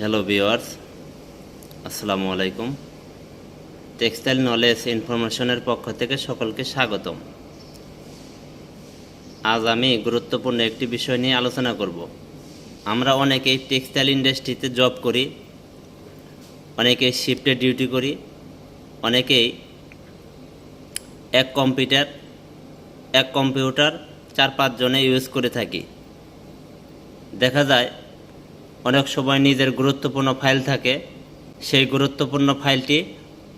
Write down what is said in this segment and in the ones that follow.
Hello viewers, আসসালামু আলাইকুম। Textile knowledge ইনফরমেশনের পক্ষ থেকে সকলকে স্বাগতম। আজ আমি গুরুত্বপূর্ণ একটি বিষয় নিয়ে আলোচনা করব। আমরা অনেকেই টেক্সটাইল ইন্ডাস্ট্রিতে জব করি, অনেকেই শিফটে ডিউটি করি, অনেকেই এক কম্পিউটার 4-5 জনে ইউজ করে থাকি। দেখা যায় অনেক সময় নিজের গুরুত্বপূর্ণ ফাইল থাকে, সেই গুরুত্বপূর্ণ ফাইলটি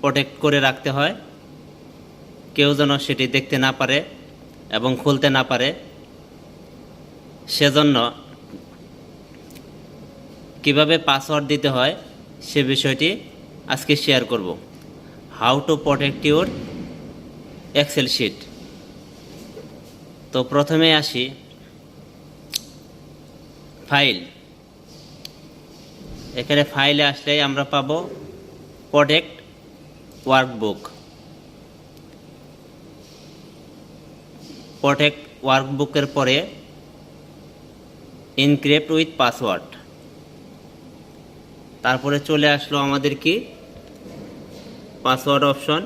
প্রোটেক্ট করে রাখতে হয়, কেউ যেন সেটি দেখতে না পারে এবং খুলতে না পারে। সেজন্য কিভাবে পাসওয়ার্ড দিতে হয় সে বিষয়টি আজকে শেয়ার করব। How to protect your Excel sheet. তো প্রথমে আসি ফাইল। এখানে ফাইলে আসলেই আমরা পাবো প্রোটেক্ট ওয়ার্কবুক। প্রোটেক্ট ওয়ার্কবুকের পরে এনক্রিপ্ট উইথ পাসওয়ার্ড। তারপরে চলে আসলো আমাদের কি পাসওয়ার্ড অপশন।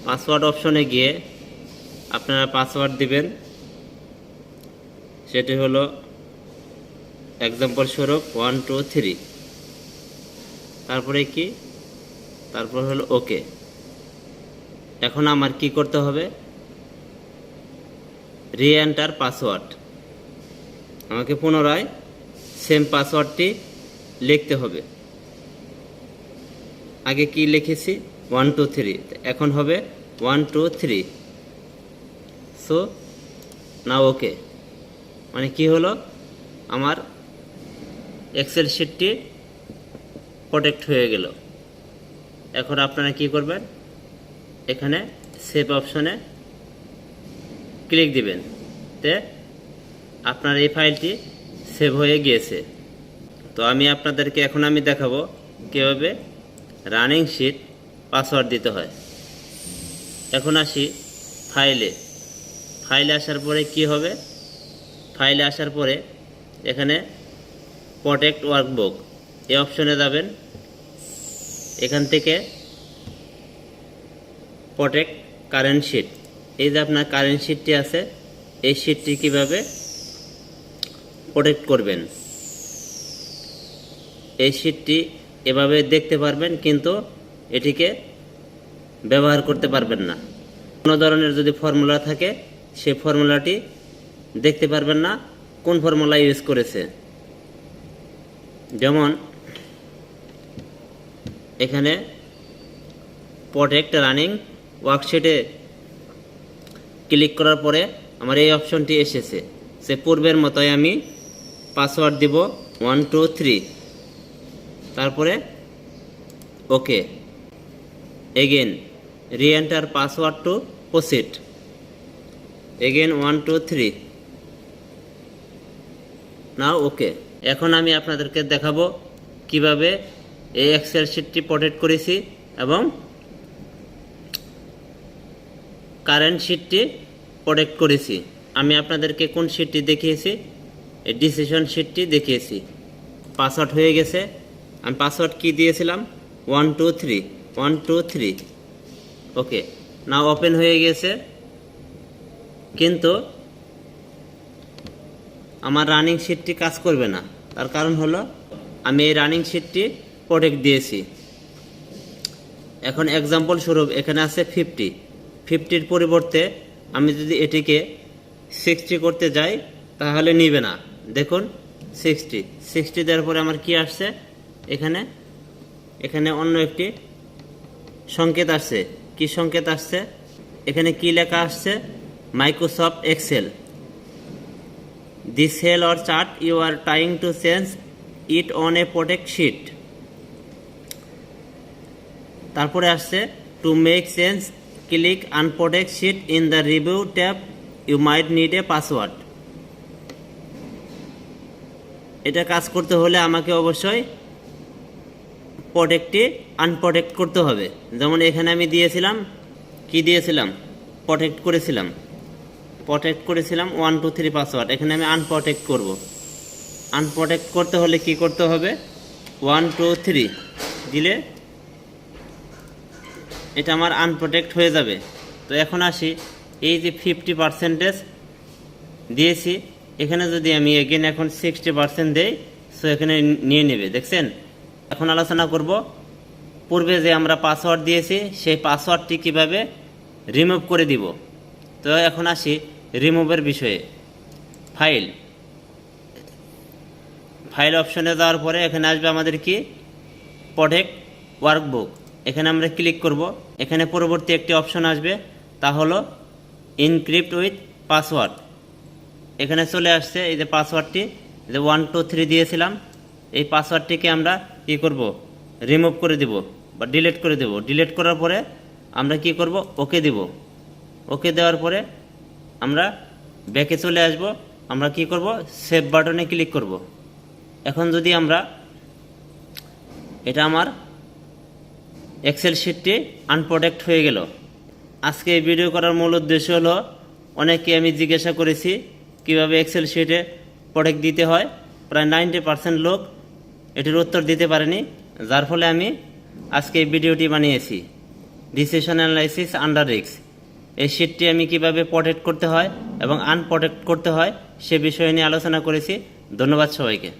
পাসওয়ার্ড অপশনে গিয়ে আপনারা পাসওয়ার্ড দিবেন, সেটি হলো এক্সাম্পল স্বরূপ 1 2 3। তারপরে কি, তারপর হলো ওকে। এখন আমার কি করতে হবে, রি এন্টার পাসওয়ার্ড। আমাকে পুনরায় সেম পাসওয়ার্ডটি লিখতে হবে। আগে কি লিখেছি 1 2 3, এখন হবে 1 2 3। সো না ওকে, মানে কি হলো, আমার এক্সেল শিটটি প্রোটেক্ট হয়ে গেল। এখন আপনারা কি করবেন, এখানে সেভ অপশনে ক্লিক দিবেন, তে আপনার এই ফাইলটি সেভ হয়ে গিয়েছে। তো আমি আপনাদেরকে এখন দেখাবো কীভাবে রানিং শিট পাসওয়ার্ড দিতে হয়। এখন আসি ফাইলে। ফাইলে আসার পরে কি হবে, ফাইলে আসার পরে এখানে প্রোটেক্ট ওয়ার্কবুক এই অপশনে যাবেন। এখান থেকে প্রোটেক্ট কারেন্ট শিট, এই যে আপনার কারেন্ট শিটটি আছে, এই শিটটি কিভাবে প্রোটেক্ট করবেন। এই শিটটি এভাবে দেখতে পারবেন, কিন্তু এটিকে ব্যবহার করতে পারবেন না। কোনো ধরনের যদি ফর্মুলা থাকে, সেই ফর্মুলাটি দেখতে পারবেন না কোন ফর্মুলা ইউজ করেছে। যেমন এখানে প্রোটেক্ট রানিং ওয়ার্কশিটে ক্লিক করার পরে আমার এই অপশনটি এসেছে। সে পূর্বের মতোই আমি পাসওয়ার্ড দিব 1 2 3, তারপরে okay. Again reenter password to proceed, again 1 2 3, now okay. এখন আমি আপনাদেরকে দেখাবো কিভাবে এই এক্সেল শিটটি প্রোটেক্ট করেছি এবং কারেন্ট শিটটি প্রোটেক্ট করেছি। আমি আপনাদেরকে কোন শিটটি দেখিয়েছি, এই ডিসিশন শিটটি দেখিয়েছি। পাসওয়ার্ড হয়ে গেছে। আমি পাসওয়ার্ড কি দিয়েছিলাম 1 2 3, 1 2 3, ওকে। নাও ওপেন হয়ে গেছে, কিন্তু আমার রানিং শিটটি কাজ করবে না। তার কারণ হলো আমি এই রানিং শিটটি প্রোটেক্ট দিয়েছি। এখন এক্সাম্পল স্বরূপ এখানে আছে 50, 50-র পরিবর্তে আমি যদি এটিকে 60 করতে যাই তাহলে নিবে না। দেখুন 60 দেওয়ার পরে আমার কি আসছে, এখানে অন্য একটি সংকেত আসছে। কি সংকেত আসছে, এখানে কি লেখা আসছে, Microsoft Excel, the cell or chart you are trying to change it on a protect sheet। তারপরে আসছে to make change click unprotect sheet in the review tab, you might need a password। এটা কাজ করতে হলে আমাকে অবশ্যই প্রোটেক্টটি unprotect করতে হবে। যেমন এখানে আমি দিয়েছিলাম, কি দিয়েছিলাম, প্রোটেক্ট করেছিলাম 1 2 3 পাসওয়ার্ড। এখানে আমি আনপ্রোটেক্ট করব। আনপ্রোটেক্ট করতে হলে কি করতে হবে, 1 2 3 দিলে এটা আমার আনপ্রোটেক্ট হয়ে যাবে। তো এখন আসি, এই যে 50% দিয়েছি, এখানে যদি আমি এগেন এখন 60% দেই, সো এখানে নিয়ে নেবে, দেখছেন। এখন আলোচনা করব পূর্বে যে আমরা পাসওয়ার্ড দিয়েছি সেই পাসওয়ার্ডটি কিভাবে রিমুভ করে দিব। তো এখন আসি রিমুভের বিষয়ে। ফাইল অপশনে যাওয়ার পরে এখানে আসবে আমাদের কি প্রোটেক্ট ওয়ার্কবুক, এখানে আমরা ক্লিক করব। এখানে পরবর্তী একটি অপশন আসবে, তা হলো এনক্রিপ্ট উইথ পাসওয়ার্ড। এখানে চলে আসছে এই যে পাসওয়ার্ডটি, যে 1 2 3 দিয়েছিলাম, এই পাসওয়ার্ডটিকে আমরা কি করব, রিমুভ করে দেব বা ডিলিট করে দেব। ডিলিট করার পরে আমরা কি করব, ওকে দেব। ওকে দেওয়ার পরে আমরা ব্যাকে চলে আসব। আমরা কি করব, সেভ বাটনে ক্লিক করব। এখন যদি আমরা, এটা আমার এক্সেল শিটটি আনপ্রোটেক্ট হয়ে গেল। আজকে এই ভিডিও করার মূল উদ্দেশ্য হলো, অনেকে আমি জিজ্ঞাসা করেছি কিভাবে এক্সেল শিটে প্রোটেক্ট দিতে হয়, প্রায় 90% লোক এটির উত্তর দিতে পারেনি, যার ফলে আমি আজকে এই ভিডিওটি বানিয়েছি। ডিসিশন অ্যানালাইসিস আন্ডার রিস্ক, এই শিটটি আমি কিভাবে প্রোটেক্ট করতে হয় এবং আনপ্রোটেক্ট করতে হয় সে বিষয় নিয়ে আলোচনা করেছি। ধন্যবাদ সবাইকে।